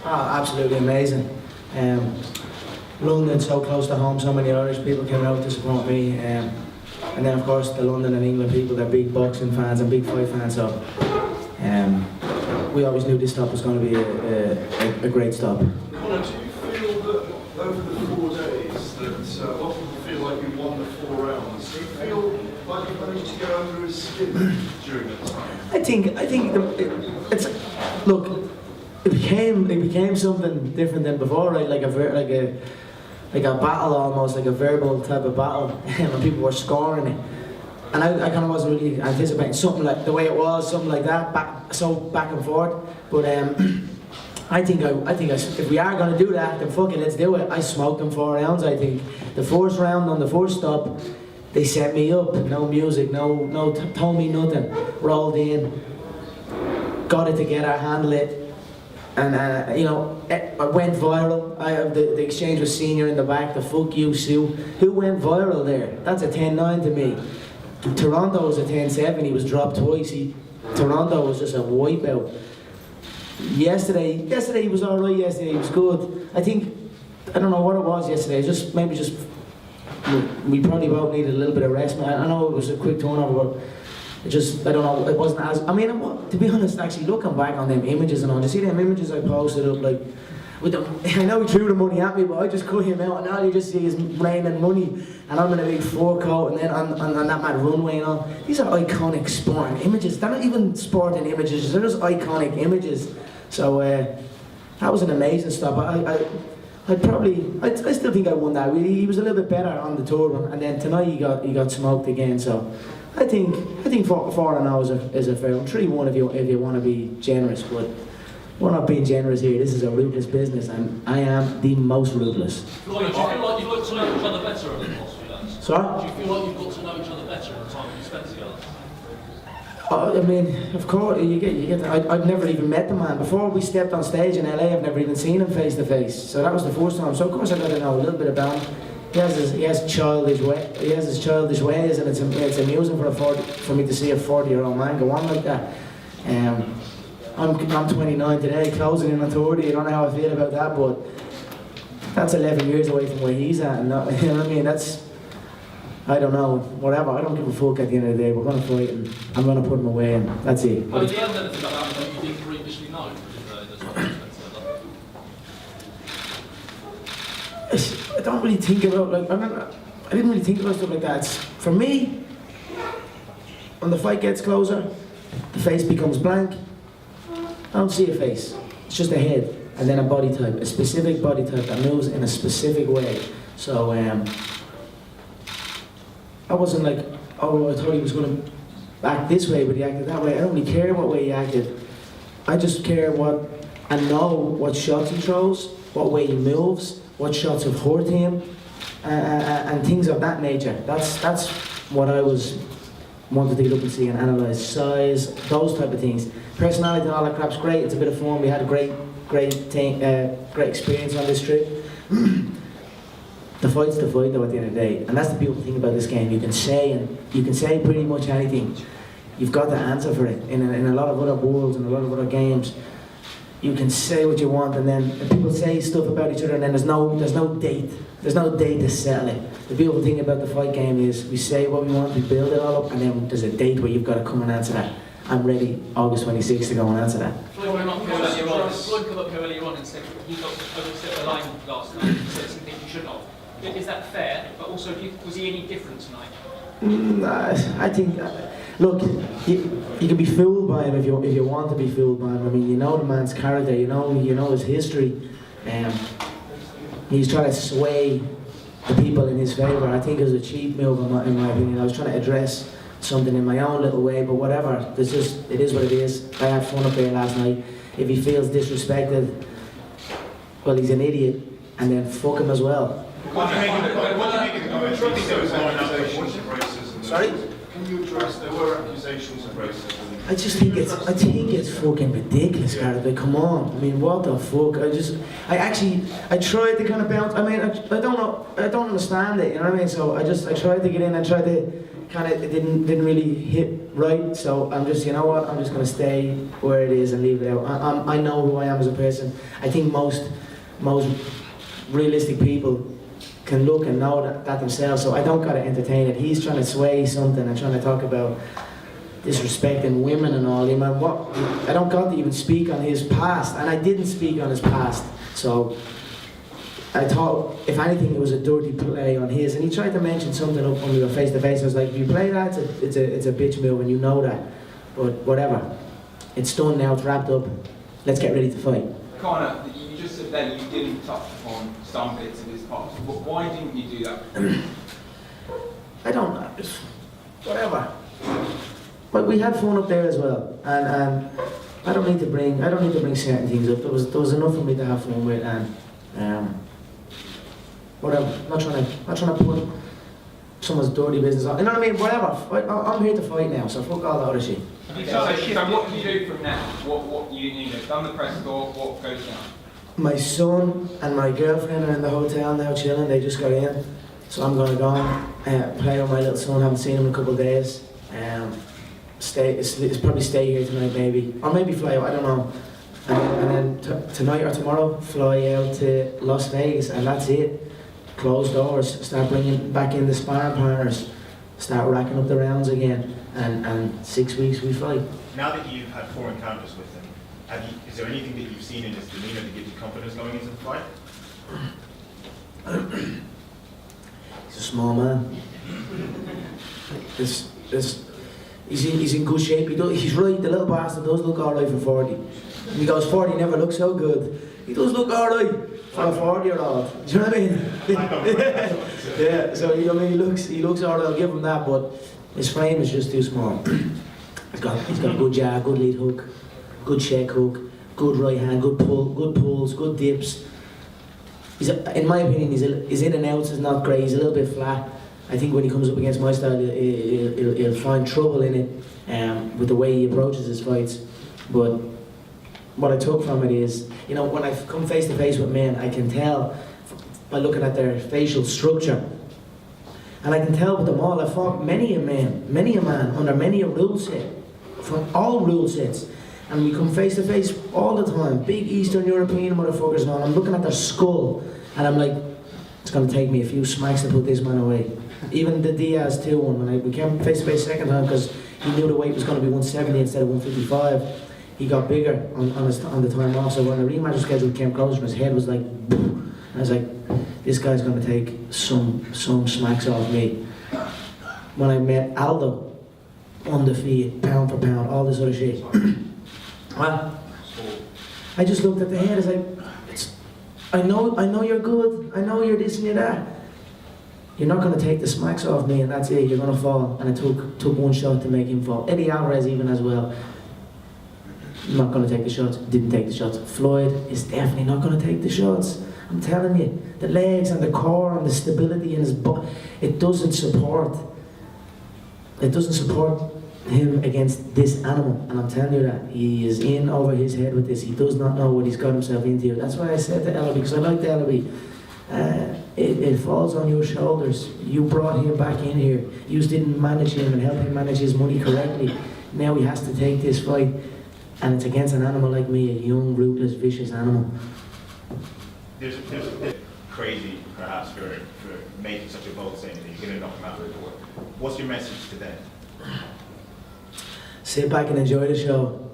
Absolutely amazing. London so close to home, so many Irish people came out to support me. And then of course the London and England people, they're big boxing fans and big fight fans, so we always knew this stop was going to be a great stop. Conor, do you feel that over the 4 days that a lot of people feel like you won the 4 rounds? Do you feel like you managed to get under his skin during that time? I think it's look. It became something different than before, right? Like a battle almost, like a verbal type of battle, when people were scoring it. And I kind of wasn't really anticipating something like the way it was, something like that, back and forth. But I think if we are going to do that, then fucking let's do it. I smoked them 4 rounds. I think the first round on the first stop, they set me up. No music, no told me nothing. Rolled in, got it together, handled it. And you know, I went viral. The exchange was senior in the back, the fuck you Sue. Who went viral there? That's a 10-9 to me. Toronto was a 10-7, he was dropped twice. Toronto was just a wipeout. Yesterday he was alright, yesterday he was good. I don't know what it was yesterday, we probably both needed a little bit of rest. I know it was a quick turnover, but I don't know, it wasn't as, to be honest, actually looking back on them images and all, you see them images I posted up, like, I know he threw the money at me, but I just cut him out, and all you just see is raining money, and I'm in a big fur coat, and then on that mad runway and all. These are iconic sporting images. They're not even sporting images, they're just iconic images. So that was an amazing stop. I still think I won that. He was a little bit better on the tour, and then tonight he got smoked again. So I think 4-0 is a fair one. 3-1 if you want to be generous, but we're not being generous here. This is a ruthless business, and I am the most ruthless. Floyd, do you feel like you've got to know each other better over the last few days? Sorry? Do you feel like you've got to know each other better in the time you spent together? I mean, of course, you get. I've never even met the man before we stepped on stage in LA. I've never even seen him face to face. So that was the first time. So of course I got to know a little bit about him. He has his childish ways, and it's amusing for me to see a 40-year-old man go on like that. I'm 29 today, closing in on 30. I don't know how I feel about that, but that's 11 years away from where he's at. And you know what I mean? I don't know, whatever. I don't give a fuck at the end of the day. We're going to fight, and I'm going to put him away, and that's it. But at the end of anything about that, you didn't previously know. I don't really think about, I didn't really think about stuff like that. For me, when the fight gets closer, the face becomes blank. I don't see a face. It's just a head, and then a body type, a specific body type that moves in a specific way. So I wasn't like, oh, I thought he was going to act this way, but he acted that way. I don't really care what way he acted. I just care I know what shots he throws, what way he moves, what shots have hurt him, and things of that nature. That's what I wanted to get up and see and analyse. Size, those type of things. Personality and all that crap's great. It's a bit of fun. We had a great experience on this trip. The fight's the fight though at the end of the day, and that's the beautiful thing about this game. You can say pretty much anything. You've got the answer for it. In a lot of other worlds and a lot of other games, you can say what you want, and then people say stuff about each other, and then there's no date to settle it. The beautiful thing about the fight game is we say what we want, we build it all up, and then there's a date where you've got to come and answer that. I'm ready August 26th to go and answer that. Floyd came up here earlier on and said you got overstepped the line last night, said something you shouldn't have. Is that fair? But also, was he any different tonight? I think, look, you can be fooled by him if you want to be fooled by him. I mean, you know the man's character, you know his history. He's trying to sway the people in his favour. I think it was a cheap move in my opinion. I was trying to address something in my own little way, but whatever. It is what it is. I had fun up there last night. If he feels disrespected, well, he's an idiot, and then fuck him as well. What do you make of those accusations of racism? Sorry? Can you address, there were accusations of racism? I think it's fucking ridiculous, Gareth. Like, come on. I mean, what the fuck? I tried to kind of bounce. I mean, I don't know. I don't understand it. You know what I mean? So I tried to get in. I tried to kind of. It didn't really hit right? So I'm just, you know what? I'm just going to stay where it is and leave it out. I know who I am as a person. I think most realistic people can look and know that themselves. So I don't got to entertain it. He's trying to sway something and trying to talk about disrespecting women and all. You know what? I don't got to even speak on his past, and I didn't speak on his past. So I thought, if anything, it was a dirty play on his. And he tried to mention something up when we were face to face. I was like, if you play that, it's a bitch move, and you know that. But whatever, it's done now. It's wrapped up. Let's get ready to fight. Conor, you just said then you didn't touch upon some bits of his past. But why didn't you do that? I don't know. Just whatever. But we had fun up there as well, and I don't need to bring certain things up. There was enough for me to have fun with, and whatever. I'm not trying to put someone's dirty business on. You know what I mean? Whatever. I'm here to fight now, so fuck all that other shit. Okay, so what do you do from now? What you know, done the press tour, what goes down? My son and my girlfriend are in the hotel now chilling. They just got in, so I'm gonna go and play with my little son. Haven't seen him in a couple of days. It's probably stay here tonight, maybe, or maybe fly out. I don't know. And then tonight or tomorrow, fly out to Las Vegas, and that's it. Closed doors. Start bringing back in the sparring partners. Start racking up the rounds again, and 6 weeks we fight. Now that you've had 4 encounters with him, is there anything that you've seen in his demeanour that gives you confidence going into the fight? He's a small man. He's in good shape. He's right. The little bastard does look all right for 40. And he goes, 40 never looks so good. He does look all right for a 40-year-old. Do you know what I mean? Yeah. So I mean, he looks all right. I'll give him that. But his frame is just too small. He's got a good jab, good lead hook, good check hook, good right hand, good pulls, good dips. In my opinion, his in and outs is not great. He's a little bit flat. I think when he comes up against my style, he'll find trouble in it with the way he approaches his fights. But what I took from it is, you know, when I come face to face with men, I can tell by looking at their facial structure. And I can tell with them all, I fought many a man under many a rule set, from all rule sets. And we come face to face all the time, big Eastern European motherfuckers and all. I'm looking at their skull, and I'm like, it's going to take me a few smacks to put this man away. Even the Diaz 2 one, when we came face to face second time, because he knew the weight was going to be 170 instead of 155, he got bigger on the time off. So when the rematch schedule came closer, his head was like, boom. I was like, this guy's going to take some smacks off me. When I met Aldo, undefeated, pound for pound, all this other shit. Well, I just looked at the head. I was like, I know you're good. I know you're this and you're that. You're not going to take the smacks off me, and that's it. You're going to fall. And it took one shot to make him fall. Eddie Alvarez even as well. Not going to take the shots. Didn't take the shots. Floyd is definitely not going to take the shots. I'm telling you, the legs and the core and the stability in his butt, it doesn't support him against this animal. And I'm telling you that he is in over his head with this. He does not know what he's got himself into. That's why I said to Ellaby, because I like the Ellaby. It falls on your shoulders. You brought him back in here. You didn't manage him and help him manage his money correctly. Now he has to take this fight, and it's against an animal like me, a young, ruthless, vicious animal. There's crazy, perhaps, for making such a bold statement that you're going to knock him out of the door. What's your message to them? Sit back and enjoy the show.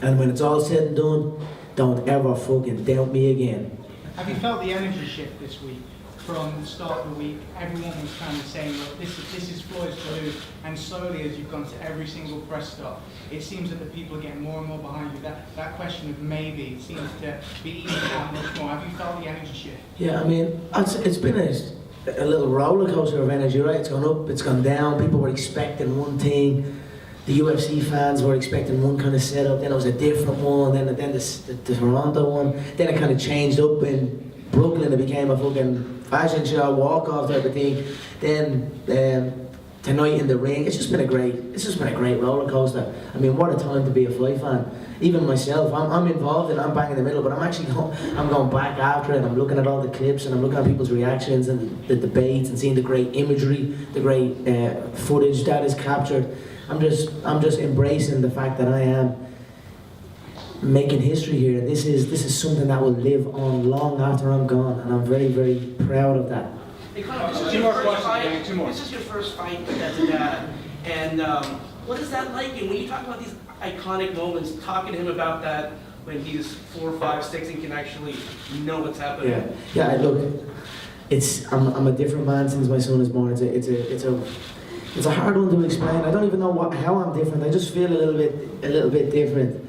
And when it's all said and done, don't ever fucking doubt me again. Have you felt the energy shift this week? From the start of the week, everyone was kind of saying, look, this is Floyd's to lose. And slowly, as you've gone to every single press stop, it seems that the people are getting more and more behind you. That question of maybe seems to be eating out much more. Have you felt the energy shift? Yeah, I mean, it's been a little roller coaster of energy, right? It's gone up, it's gone down. People were expecting one thing. The UFC fans were expecting one kind of setup. Then it was a different one. Then the Toronto one. Then it kind of changed up in Brooklyn. It became a fucking fashion show, walk-off type of thing. Then tonight in the ring, it's just been a great roller coaster. I mean, what a time to be a fight fan. Even myself, I'm involved and I'm bang in the middle, but I'm going back after it. I'm looking at all the clips and I'm looking at people's reactions and the debates and seeing the great imagery, the great footage that is captured. I'm just embracing the fact that I am making history here, and this is something that will live on long after I'm gone, and I'm very, very proud of that. Hey, Conor, this is Two your more first questions, fight. Danny, two more. This is your first fight as a dad, and what is that like? And when you talk about these iconic moments, talking to him about that when he's 4, 5, 6 and can actually know what's happening. Yeah. Look, I'm a different man since my son is born. It's a hard one to explain. I don't even know how I'm different. I just feel a little bit different.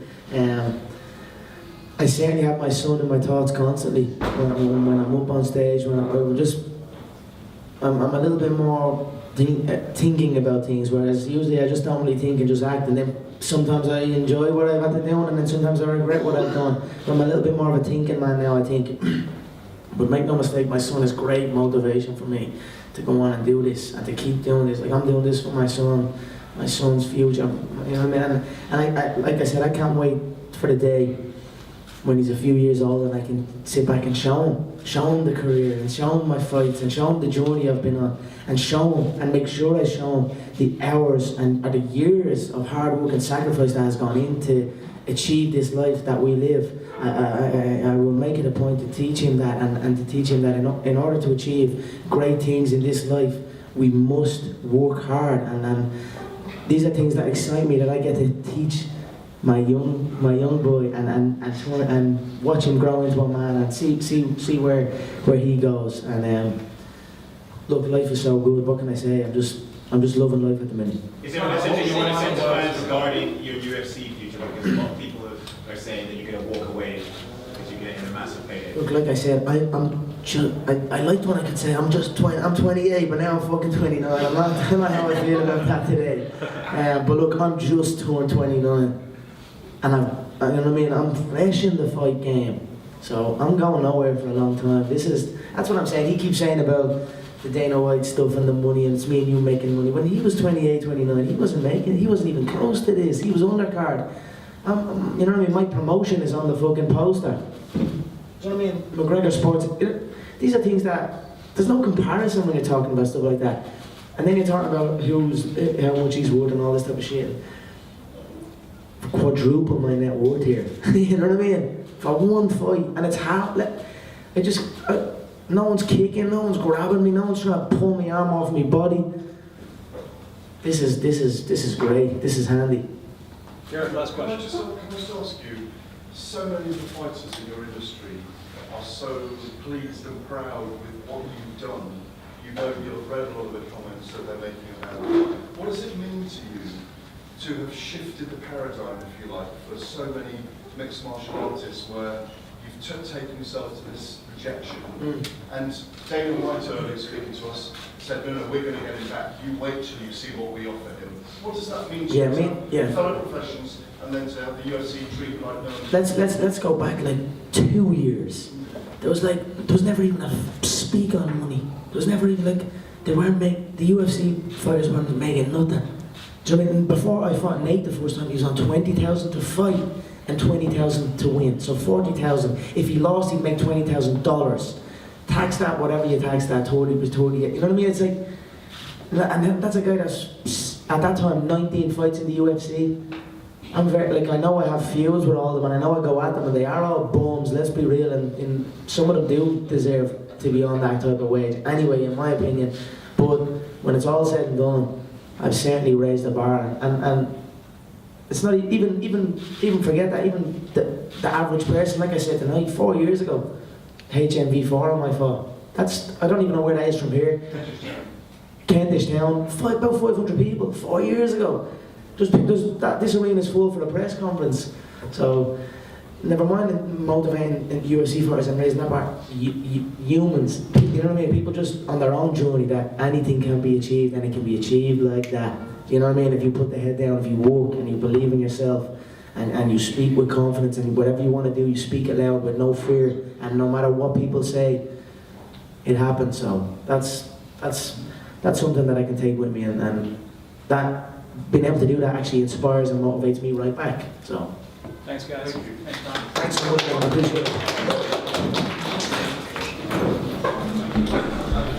I certainly have my son in my thoughts constantly when I'm up on stage. I'm a little bit more thinking about things, whereas usually I just don't really think and just act, and then sometimes I enjoy what I've had to do, and then sometimes I regret what I've done. But I'm a little bit more of a thinking man now, I think. But make no mistake, my son is great motivation for me to go on and do this and to keep doing this. Like, I'm doing this for my son's future. You know what I mean? And I like I said, I can't wait for the day when he's a few years old and I can sit back and show him the career, and show him my fights, and show him the journey I've been on, and show him and make sure I show him the hours or the years of hard work and sacrifice that has gone into achieve this life that we live. I will make it a point to teach him that, and to teach him that in order to achieve great things in this life, we must work hard, and these are things that excite me, that I get to teach my young boy, and watch him grow into a man, and see where he goes. And look, life is so good. What can I say? I'm just loving life at the minute. Is there a message you want to send to fans regarding your UFC future? Because a lot of people are saying that you're going to walk away because you're getting a massive payday. Look, like I said, I liked when I could say I'm 28, but now I'm fucking 29. I'm not how I feel about that today. But look, I'm just turned 29. And you know what I mean, I'm fresh in the fight game. So I'm going nowhere for a long time. That's what I'm saying. He keeps saying about the Dana White stuff and the money, and it's me and you making money. When he was 28, 29, he wasn't even close to this. He was undercard. You know what I mean? My promotion is on the fucking poster. Do you know what I mean? McGregor Sports. These are things that there's no comparison when you're talking about stuff like that. And then you're talking about how much he's worth and all this type of shit. Quadruple my net worth here. You know what I mean? For one fight, and it's half. No one's kicking, no one's grabbing me, no one's trying to pull my arm off my body. This is great. This is handy. Jared, last Can I question. just ask you, so many of the fighters in your industry are so pleased and proud with what you've done. You know, you've read a lot of the comments that they're making about it. What does it mean to you to have shifted the paradigm, if you like, for so many mixed martial artists, where you've taken yourself to this rejection? And Dana White, earlier speaking to us, said, no, we're going to get him back. You wait till you see what we offer him. What does that mean to you? Fellow professions, and then to have the UFC treat like no one? Let's go back like 2 years. There was never even a speak on money. There was never even the UFC fighters weren't making nothing. Do you know what I mean? Before I fought Nate the first time, he was on 20,000 to fight and 20,000 to win. So 40,000. If he lost, he'd make $20,000. Tax that, whatever you tax that, 30 was 30. You know what I mean? It's like, and that's a guy that's at that time 19 fights in the UFC. I'm very I know I have feuds with all of them, and I know I go at them, and they are all bums. Let's be real, and some of them do deserve to be on that type of wage. Anyway, in my opinion, but when it's all said and done, I've certainly raised the bar, and it's not even forget that, even the average person, like I said tonight, 4 years ago, HMV4 on my fault. I don't even know where that is from here. Kentish Town, about 500 people, 4 years ago. This arena is full for the press conference. So, never mind motivating UFC fighters and raising that bar. Humans, you know what I mean? People just on their own journey, that anything can be achieved, and it can be achieved like that. You know what I mean? If you put the head down, if you work and you believe in yourself, and you speak with confidence, and whatever you want to do, you speak it loud with no fear, and no matter what people say, it happens. So that's something that I can take with me, and that being able to do that actually inspires and motivates me right back. So Thanks, guys. Thank you. Thanks, Brian. thanks so much, man. I appreciate it.